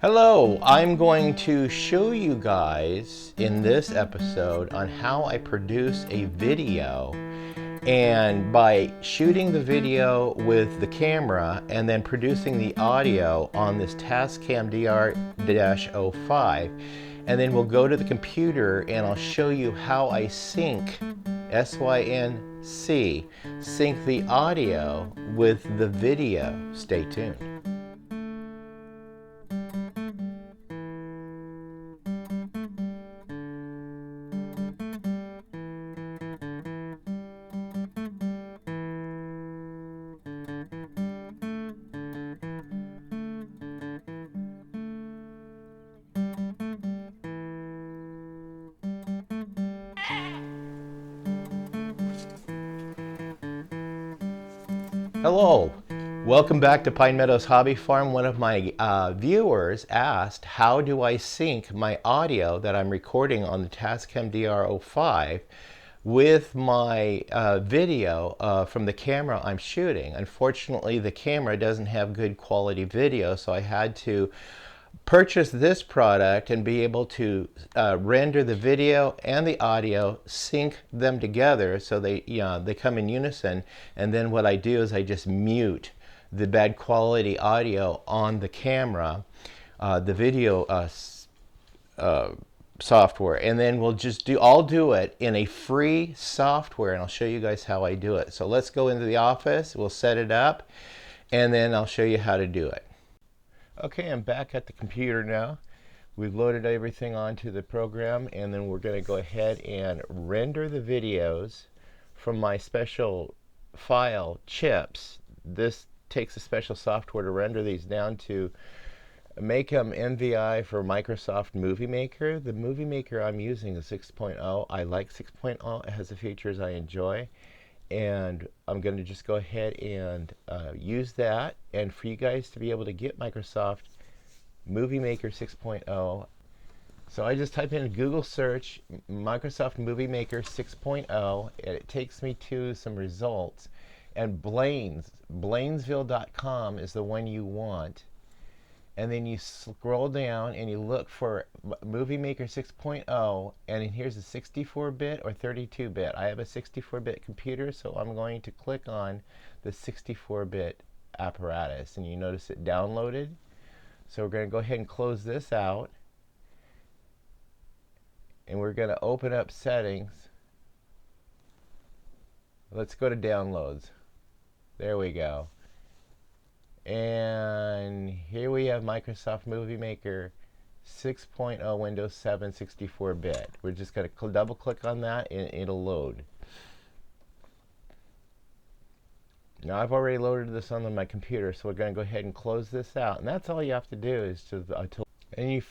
Hello, I'm going to show you guys in this episode on how I produce a video, and by shooting the video with the camera and then producing the audio on this Tascam DR-05, and then we'll go to the computer and I'll show you how I sync, S-Y-N-C, sync the audio with the video. Stay tuned. Hello, welcome back to Pine Meadows Hobby Farm. One of my viewers asked, how do I sync my audio that I'm recording on the Tascam DR-05 with my video from the camera I'm shooting? Unfortunately, the camera doesn't have good quality video, so I had to purchase this product and be able to render the video and the audio, sync them together so they come in unison. And then what I do is I just mute the bad quality audio on the camera, the video software, and then I'll do it in a free software, and I'll show you guys how I do it. So let's go into the office, we'll set it up, and then I'll show you how to do it. Okay, I'm back at the computer now. We've loaded everything onto the program, and then we're going to go ahead and render the videos from my special file chips. This takes a special software to render these down to make them MVI for Microsoft Moviemaker. The Moviemaker I'm using is 6.0. I like 6.0. It has the features I enjoy. And I'm going to just go ahead and use that. And for you guys to be able to get Microsoft Moviemaker 6.0, so I just type in a Google search Microsoft Moviemaker 6.0, and it takes me to some results. And Blainsville.com is the one you want. And then you scroll down and you look for Moviemaker 6.0, and here's a 64-bit or 32-bit. I have a 64-bit computer, so I'm going to click on the 64-bit apparatus, and you notice it downloaded. So we're going to go ahead and close this out, and we're going to open up settings. Let's go to downloads. There we go. And here we have Microsoft Moviemaker 6.0 Windows 7 64-bit. We're just going to double click on that and it'll load. Now I've already loaded this on my computer, so we're going to go ahead and close this out. And that's all you have to do is and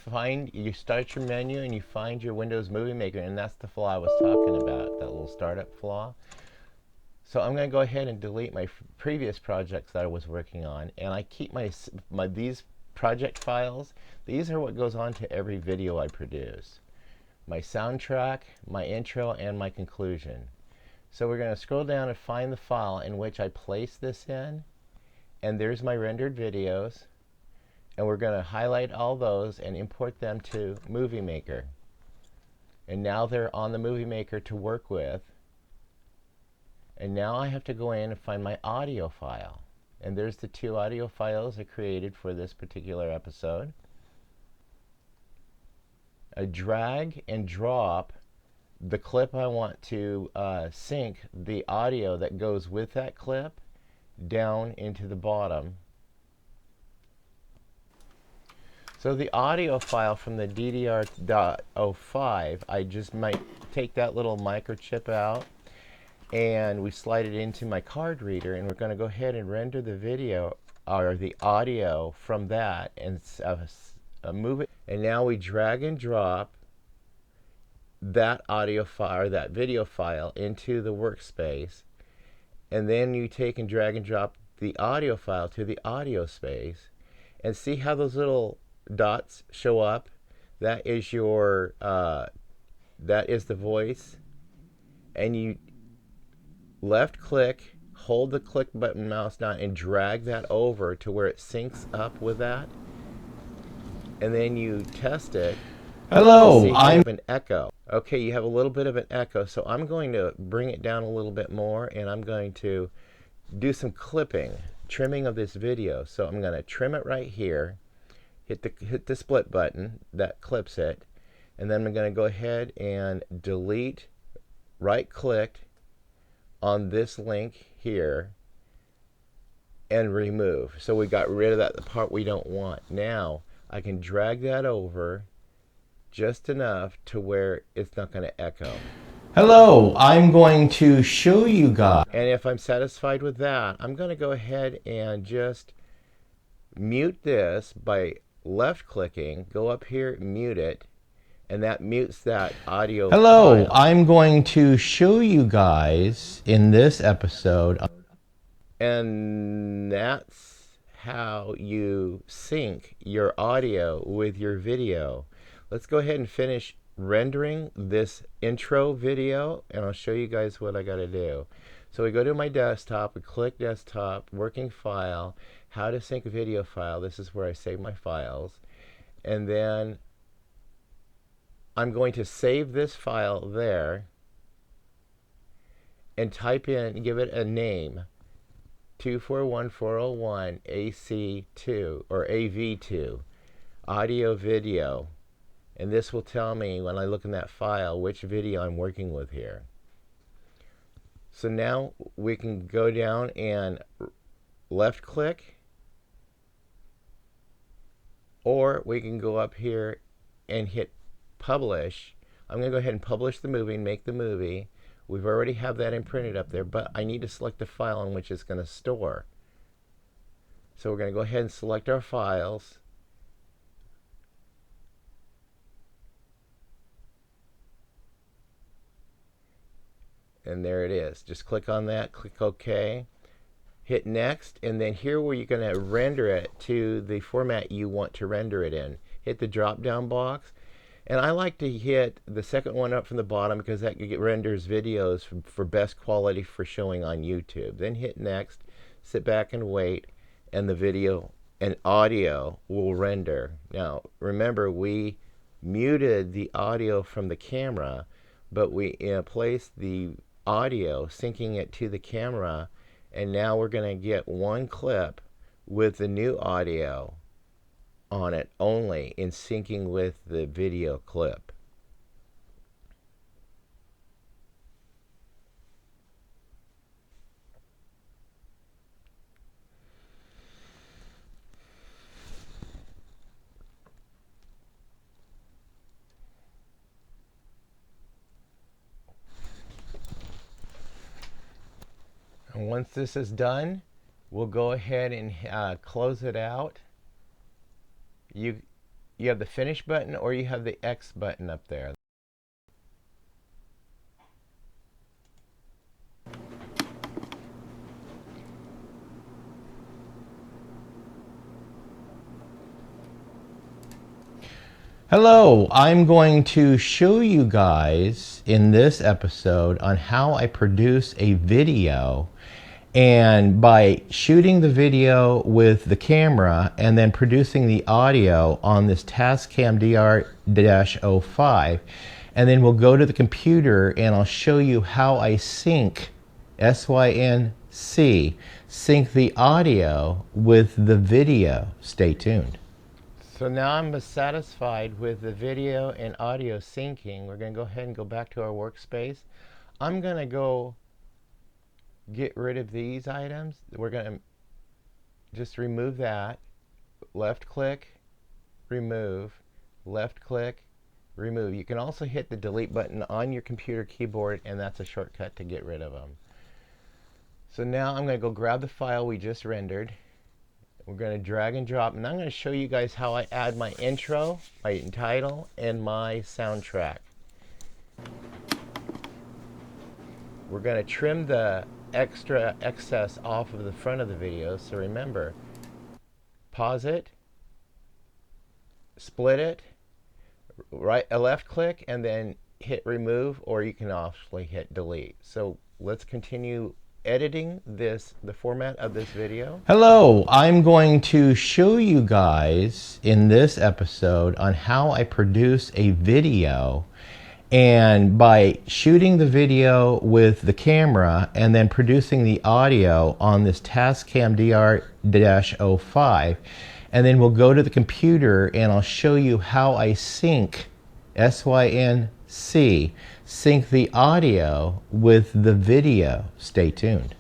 you start your menu and you find your Windows Moviemaker, and that's the flaw I was talking about, that little startup flaw. So I'm going to go ahead and delete my previous projects that I was working on, and I keep these project files. These are what goes on to every video I produce. My soundtrack, my intro, and my conclusion. So we're going to scroll down and find the file in which I place this in, and there's my rendered videos, and we're going to highlight all those and import them to Moviemaker. And now they're on the Moviemaker to work with. And now I have to go in and find my audio file. And there's the two audio files I created for this particular episode. I drag and drop the clip I want to sync the audio that goes with that clip down into the bottom. So the audio file from the DDR.05, I just might take that little microchip out, and we slide it into my card reader, and we're going to go ahead and render the video or the audio from that and move it. And now we drag and drop that audio file or that video file into the workspace, and then you take and drag and drop the audio file to the audio space, and see how those little dots show up. That is your that is the voice, and you left click, hold the click button mouse down, and drag that over to where it syncs up with that. and then you test it. Hello, I have an echo. Okay, you have a little bit of an echo, so I'm going to bring it down a little bit more, and I'm going to do some clipping, trimming of this video. So I'm going to trim it right here, hit the split button that clips it, and then I'm going to go ahead and delete, right click on this link here, and remove. So we got rid of the part we don't want. Now I can drag that over just enough to where it's not going to echo. hello, I'm going to show you guys. And if I'm satisfied with that, I'm going to go ahead and just mute this by left clicking, go up here, mute it, and that mutes that audio Hello, file. I'm going to show you guys in this episode. And that's how you sync your audio with your video. Let's go ahead and finish rendering this intro video, and I'll show you guys what I got to do. So we go to my desktop, we click desktop, working file, how to sync video file. This is where I save my files. And then I'm going to save this file there and type in, give it a name, 241401 AC2 or AV2, audio video. And this will tell me when I look in that file which video I'm working with here. So now we can go down and left click, or we can go up here and hit publish. I'm going to go ahead and publish the movie and make the movie. We've already have that imprinted up there, but I need to select the file on which it's going to store. So we're going to go ahead and select our files. And there it is. Just click on that, click OK, hit next, and then here where you're going to render it to the format you want to render it in. Hit the drop down box, and I like to hit the second one up from the bottom because that renders videos for best quality for showing on YouTube. Then hit next, sit back and wait, and the video and audio will render. Now remember, we muted the audio from the camera, but we placed the audio, syncing it to the camera, and now we're going to get one clip with the new audio on it only, in syncing with the video clip. And once this is done, we'll go ahead and close it out. You have the finish button, or you have the X button up there. Hello, I'm going to show you guys in this episode on how I produce a video. And by shooting the video with the camera and then producing the audio on this Tascam DR-05, and then we'll go to the computer and I'll show you how I sync, S-Y-N-C, sync the audio with the video. Stay tuned. So now I'm satisfied with the video and audio syncing. We're going to go ahead and go back to our workspace. I'm going to go get rid of these items. We're going to just remove that. Left click, remove. Left click, remove. You can also hit the delete button on your computer keyboard, and that's a shortcut to get rid of them. So now I'm going to go grab the file we just rendered. We're going to drag and drop, and I'm going to show you guys how I add my intro, my title, and my soundtrack. We're going to trim the extra excess off of the front of the video. So remember, pause it, split it, a left click, and then hit remove, or you can actually hit delete. So let's continue editing the format of this video. Hello, I'm going to show you guys in this episode on how I produce a video, and by shooting the video with the camera and then producing the audio on this Tascam DR-05, and then we'll go to the computer and I'll show you how I sync, S-Y-N-C, sync the audio with the video. Stay tuned.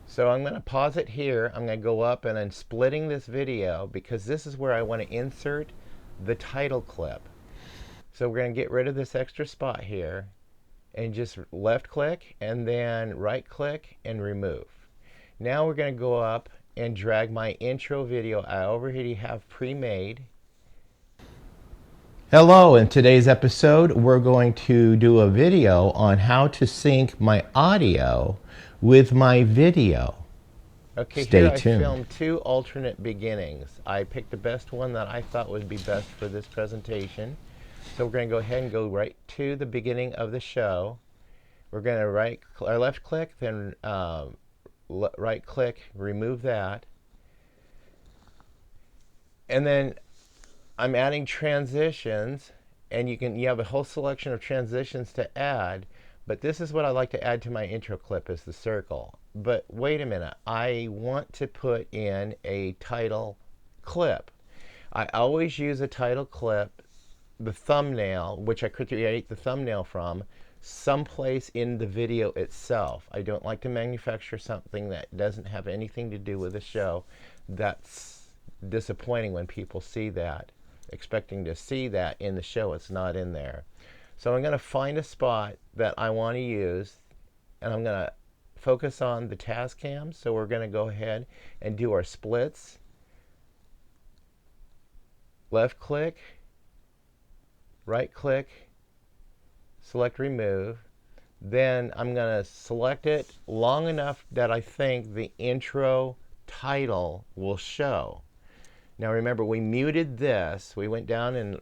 So I'm going to pause it here. I'm going to go up and I'm splitting this video because this is where I want to insert the title clip. So we're going to get rid of this extra spot here and just left click and then right click and remove. Now we're going to go up and drag my intro video I already have pre-made. Hello, in today's episode we're going to do a video on how to sync my audio with my video. Okay, Stay here tuned. I filmed two alternate beginnings. I picked the best one that I thought would be best for this presentation. So we're going to go ahead and go right to the beginning of the show. We're going to left click, then right click, remove that. And then I'm adding transitions, and you have a whole selection of transitions to add, but this is what I like to add to my intro clip is the circle. But wait a minute, I want to put in a title clip. I always use a title clip, the thumbnail, which I create the thumbnail from, someplace in the video itself. I don't like to manufacture something that doesn't have anything to do with the show. That's disappointing when people see that, expecting to see that in the show. It's not in there. So I'm going to find a spot that I want to use, and I'm going to focus on the Tascam. So we're going to go ahead and do our splits. Left click, right click, select remove. Then I'm going to select it long enough that I think the intro title will show. Now remember, we muted this. We went down and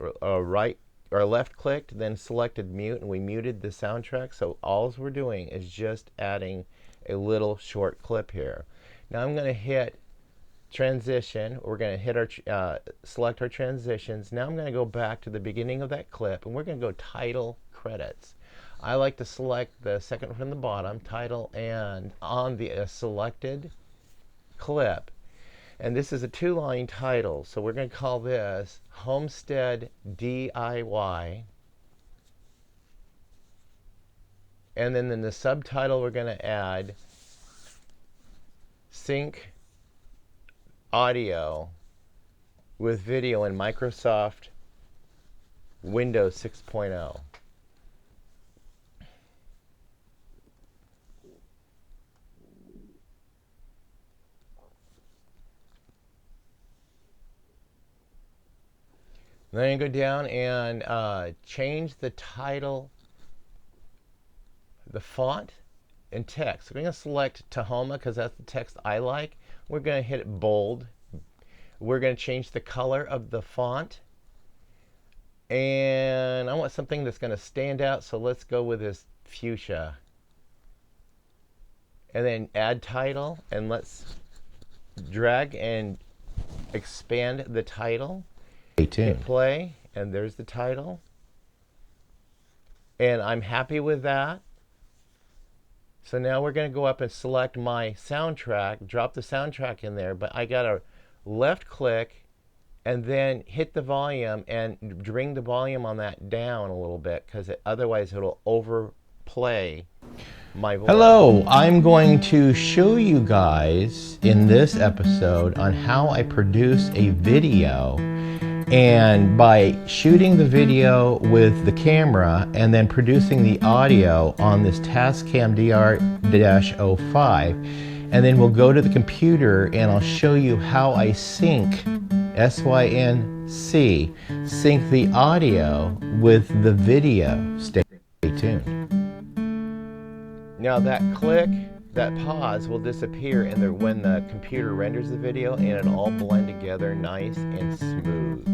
left clicked, then selected mute, and we muted the soundtrack. So all we're doing is just adding a little short clip here. Now I'm going to hit transition. We're going to hit our select our transitions. Now I'm going to go back to the beginning of that clip, and we're going to go title credits. I like to select the second from the bottom, title, and on the selected clip. And this is a 2-line title, so we're going to call this Homestead DIY. And then in the subtitle, we're going to add sync audio with video in Microsoft Windows 6.0. Then you go down and change the title, the font, and text. We're going to select Tahoma because that's the text I like. We're going to hit it bold. We're going to change the color of the font. And I want something that's going to stand out, so let's go with this fuchsia. And then add title, and let's drag and expand the title. Stay tuned. Hit play, and there's the title. And I'm happy with that. So now we're going to go up and select my soundtrack, drop the soundtrack in there, but I got to left click and then hit the volume and bring the volume on that down a little bit because otherwise it'll overplay my voice. Hello, I'm going to show you guys in this episode on how I produce a video, and by shooting the video with the camera and then producing the audio on this Tascam DR-05, and then we'll go to the computer and I'll show you how I sync, S-Y-N-C, sync the audio with the video. Stay tuned. Now that click, that pause will disappear when the computer renders the video, and it'll all blend together nice and smooth.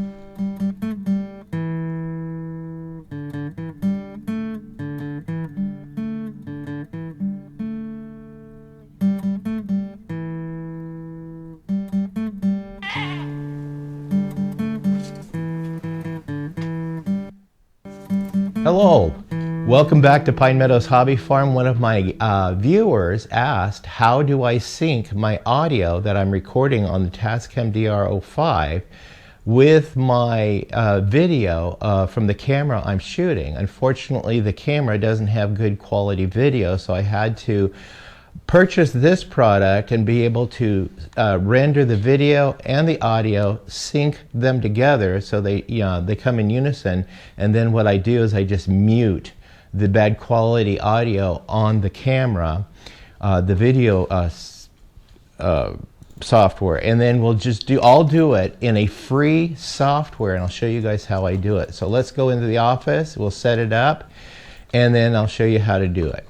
Hello, welcome back to Pine Meadows Hobby Farm. One of my viewers asked, how do I sync my audio that I'm recording on the Tascam DR05 with my video from the camera I'm shooting? Unfortunately, the camera doesn't have good quality video, so I had to purchase this product and be able to render the video and the audio, sync them together so they come in unison. And then what I do is I just mute the bad quality audio on the camera, the video software, and then I'll do it in a free software, and I'll show you guys how I do it. So let's go into the office, we'll set it up, and then I'll show you how to do it.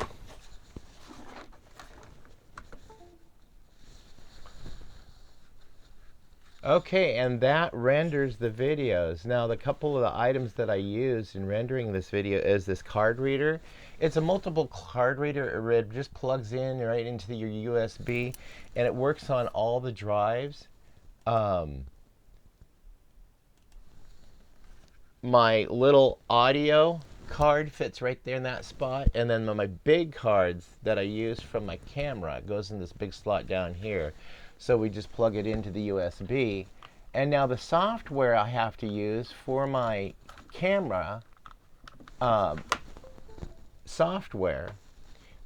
Okay, and that renders the videos. Now, the couple of the items that I used in rendering this video is this card reader. It's a multiple card reader. It just plugs in right into your USB, and it works on all the drives. My little audio card fits right there in that spot, and then my big cards that I use from my camera goes in this big slot down here. So we just plug it into the USB. And now the software I have to use for my camera software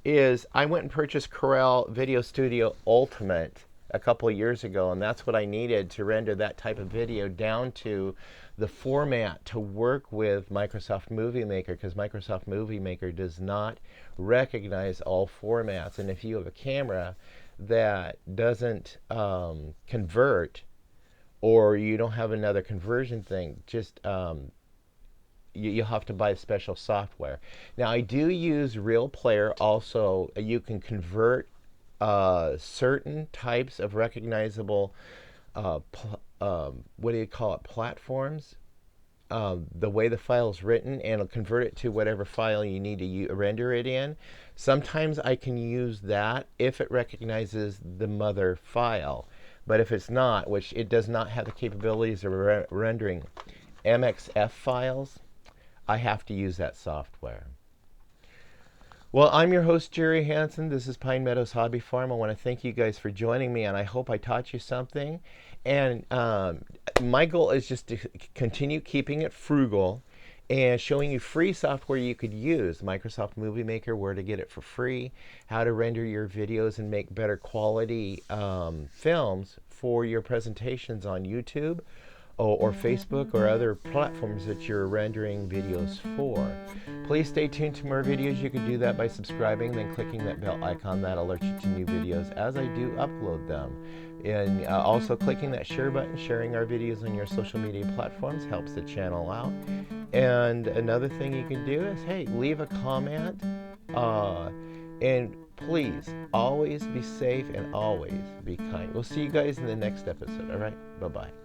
is, I went and purchased Corel Video Studio Ultimate a couple of years ago, and that's what I needed to render that type of video down to the format to work with Microsoft Moviemaker, because Microsoft Moviemaker does not recognize all formats. And if you have a camera that doesn't convert, or you don't have another conversion thing, just you'll have to buy special software. Now, I do use Real Player also. You can convert certain types of recognizable what do you call it, platforms, the way the file is written, and it'll convert it to whatever file you need to render it in. Sometimes I can use that if it recognizes the mother file. But if it's not, which it does not have the capabilities of rendering MXF files, I have to use that software. Well, I'm your host, Jerry Hanson. This is Pine Meadows Hobby Farm. I want to thank you guys for joining me, and I hope I taught you something. And my goal is just to continue keeping it frugal and showing you free software you could use. Microsoft Moviemaker, where to get it for free, how to render your videos and make better quality films for your presentations on YouTube or Facebook or other platforms that you're rendering videos for. Please stay tuned to more videos. You can do that by subscribing, then clicking that bell icon. That alerts you to new videos as I do upload them. And also clicking that share button, sharing our videos on your social media platforms helps the channel out. And another thing you can do is, hey, leave a comment. And please, always be safe and always be kind. We'll see you guys in the next episode. All right? Bye-bye.